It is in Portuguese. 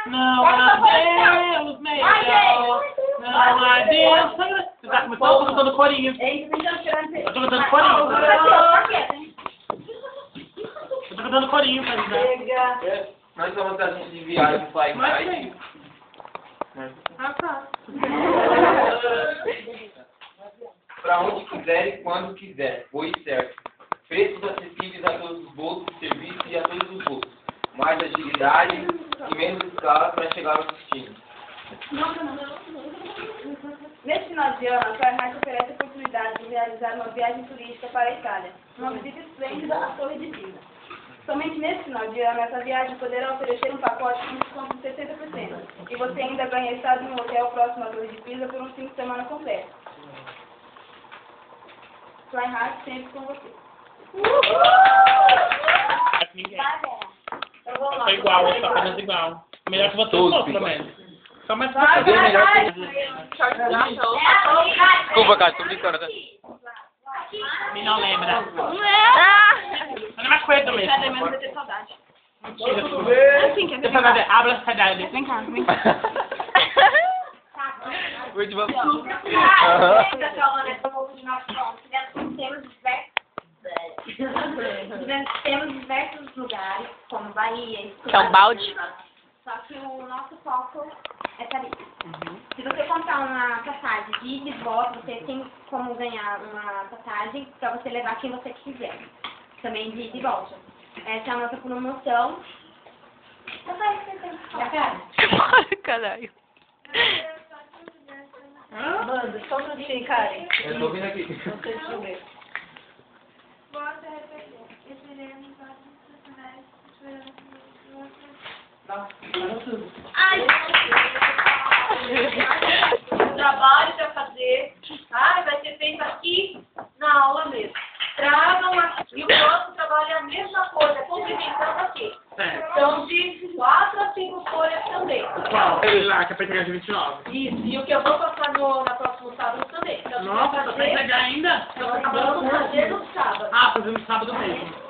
Não há Deus melhor. Não há Deus. Você tá começando? Eu tô cantando corinho. Eu tô cantando corinho. Eu tô cantando corinho pra ajudar. Nós somos agentes de viagem do Fly Kite. Ah, tá. Para onde quiser e quando quiser, voe certo. Preços acessíveis a todos os bolsos de serviço e a todos os bolsos. Mais agilidade e menos escala para chegar ao destino. Neste final de ano, a Fly oferece a oportunidade de realizar uma viagem turística para a Itália. Uma visita esplêndida à Torre de Pisa. Somente nesse final de ano, essa viagem poderá oferecer um pacote com desconto de 60%. E você ainda ganha estado em um hotel próximo à Torre de Pisa por um fim de semana completo. Fly Hard sempre com você. Eu sou igual, eu sou apenas igual. Melhor que você, eu sou, pelo menos. Só mais fácil. Desculpa, cara, tô brincando, tá? Me não lembra. Não é mais coisa mesmo. Cada menos vai ter saudade. Mentira, você saudade, habla saudade. Vem cá, vem cá. Temos diversos lugares, como Bahia, Que é um balde. só que o nosso foco é Paris. Se você comprar uma passagem de ida e volta, você tem como ganhar uma passagem para você levar quem você quiser. Também de ida e volta. Essa é a nossa promoção. Caralho. Manda, só um minutinho, Karen. Eu tô ouvindo aqui. Deixa eu ver. O trabalho para fazer, vai ser feito aqui na aula mesmo. Tragam aqui. E o nosso trabalho é a mesma coisa, complementando aqui. São de 4 a 5 folhas também. Qual? Lá, que é pra entregar de 29. Isso, e o que eu vou passar na próximo sábado também. Então, Nossa, tá pra entregar ainda? nós vamos fazer no sábado. Ah, fazer no sábado mesmo.